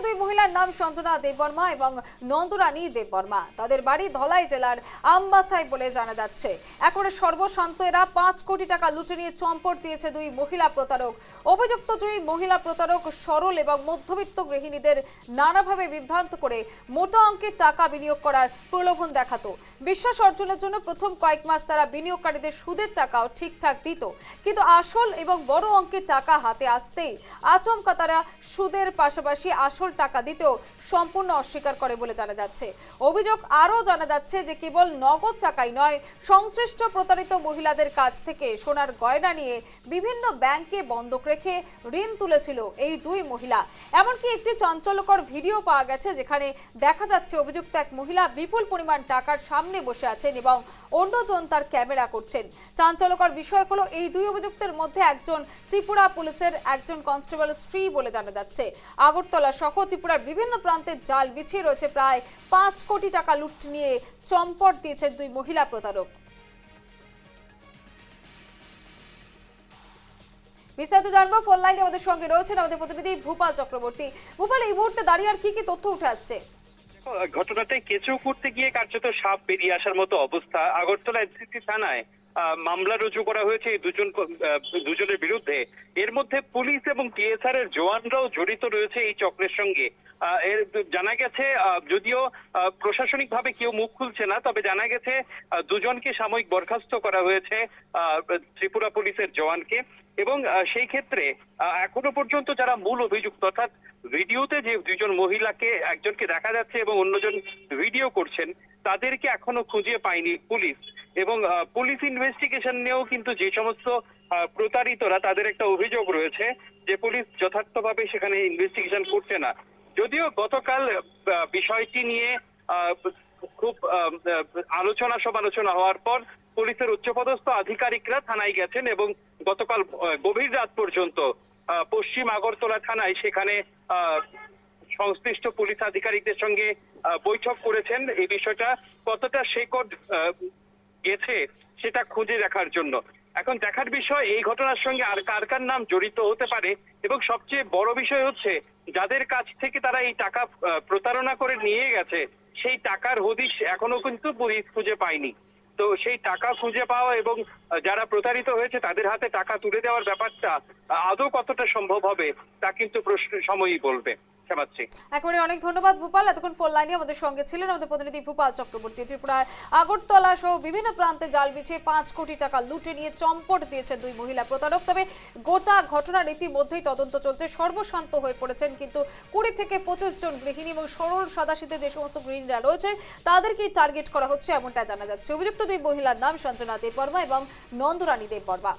দুই মহিলার নাম সঞ্জনা দেববর্মা এবং নন্দরানী দেববর্মা। তাদের বাড়ি ধলাই জেলার আমবাসায় বলে জানা যাচ্ছে। একবারে সর্বশান্ত এরা 5 কোটি টাকা লুটে নিয়ে চম্পট দিয়েছে দুই মহিলা প্রতারক। অভিযুক্ত দুই মহিলা প্রতারক সরল এবং মধ্যবিত্ত গৃহিণীদের নানাভাবে বিভ্রান্ত করে মোটা অঙ্কের টাকা বিনিয়োগ করার প্রলোভন দেখাতো। বিশ্বাস অর্জনের জন্য প্রথম কয়েক মাস তারা বিনিয়োগকারীদের সুদের টাকাও ঠিকঠাক দিত, কিন্তু আসল এবং বড় অঙ্কের টাকা হাতে আসতেই আচমকা তারা সুদের পাশাপাশি আসল টাকা দিতেও সম্পূর্ণ অস্বীকার করে বলে জানা যাচ্ছে। অভিযোগ আরও জানা যাচ্ছে যে কেবল নগদ টাকাই নয়, সংশ্লিষ্ট প্রতারিত মহিলাদের কাছ থেকে সোনার গয়না নিয়ে বিভিন্ন ব্যাংকে বন্ধক রেখে ঋণ তুলেছিল এই দুই মহিলা। এমনকি একটি চাঞ্চল্যকর ভিডিও পাওয়া গেছে যেখানে দেখা যাচ্ছে অভিযুক্ত এক মহিলা বিপুল পরিমাণ টাকার সামনে বসে আছেন এবং অন্যজন তার ক্যামেরা করছেন। চাঞ্চল্যকর বিষয় হলো এই দুই অভিযুক্তের মধ্যে একজন ত্রিপুরা পুলিশের একজন কনস্টেবল স্ত্রী বলে জানা যাচ্ছে। আগরতলা সহ ত্রিপুরার বিভিন্ন প্রান্তে জাল বিছিয়ে রয়েছে প্রায় 5 কোটি টাকা লুট নিয়ে চম্পট দিয়েছে দুই মহিলা প্রতারক। বিস্তারিত জানবো, ফোন লাইনে আমাদের সঙ্গে রয়েছেন আমাদের প্রতিনিধি ভূপাল চক্রবর্তী। ভূপাল, এই মুহূর্তে দাঁড়িয়ে আর কি তথ্য উঠে আসছে? ঘটনাটাই কেঁচো করতে গিয়ে কার্যত সাপ বেরিয়ে আসার মতো অবস্থা। আগরতলা এফসিসি থানায় মামলা রুজু করা হয়েছে এই দুজনের বিরুদ্ধে। এর মধ্যে পুলিশ এবং টিএসআর এর জওয়ানরাও জড়িত রয়েছে এই চক্রের সঙ্গে। এর জানা গেছে, যদিও প্রশাসনিকভাবে কেউ মুখ খুলছে না, তবে জানা গেছে দুজনকে সাময়িক বরখাস্ত করা হয়েছে ত্রিপুরা পুলিশের জওয়ানকে। এবং সেই ক্ষেত্রে এখনো পর্যন্ত যারা মূল অভিযুক্ত, অর্থাৎ ভিডিওতে যে দুজন মহিলাকে একজনকে দেখা যাচ্ছে এবং অন্যজন ভিডিও করছেন, তাদেরকে এখনো খুঁজে পায়নি পুলিশ। এবং পুলিশ ইনভেস্টিগেশন নিয়েও কিন্তু যে সমস্ত প্রতারিতরা, তাদের একটা অভিযোগ রয়েছে যে পুলিশ যথার্থভাবে সেখানে ইনভেস্টিগেশন করছে না। যদিও গতকাল বিষয়টি নিয়ে খুব আলোচনা সমালোচনা হওয়ার পর পুলিশের উচ্চপদস্থ আধিকারিকরা থানায় গেছেন এবং গতকাল গভীর রাত পর্যন্ত পশ্চিম আগরতলা থানায় সেখানে সংশ্লিষ্ট পুলিশ আধিকারিকদের সঙ্গে বৈঠক করেছেন এই বিষয়টা কতটা শেকড় গেছে সেটা খুঁজে দেখার জন্য। এখন দেখার বিষয় এই ঘটনার সঙ্গে আর কার কার নাম জড়িত হতে পারে, এবং সবচেয়ে বড় বিষয় হচ্ছে যাদের কাছ থেকে তারা এই টাকা প্রতারণা করে নিয়ে গেছে সেই টাকার হদিশ এখনো কিন্তু পুলিশ খুঁজে পায়নি। তো সেই টাকা খুঁজে পাওয়া এবং যারা প্রতারিত হয়েছে তাদের হাতে টাকা তুলে দেওয়ার ব্যাপারটা আদৌ কতটা সম্ভব হবে তা কিন্তু সময়ই বলবে। একেবারে অনেক ধন্যবাদ ভূপাল। এতক্ষণ ফোন লাইনে আমাদের সঙ্গে ছিলেন আমাদের প্রতিনিধি ভূপাল চক্রবর্তী। ত্রিপুরার আগরতলা সহ বিভিন্ন প্রান্তে জাল বিছিয়ে 5 কোটি টাকা লুটে নিয়ে চম্পট দিয়েছে দুই মহিলা প্রতারক। তবে গোটা ঘটনার ইতিমধ্যেই তদন্ত চলছে, সর্বশান্ত হয়ে পড়েছেন কিন্তু 20 থেকে 25 জন গৃহিণী এবং সরল সাদাশীতে যে সমস্ত গৃহিণীরা রয়েছে তাদেরকেই টার্গেট করা হচ্ছে এমনটা জানা যাচ্ছে। অভিযুক্ত দুই মহিলার নাম সঞ্জনা দেববর্মা এবং নন্দরানী দেববর্মা।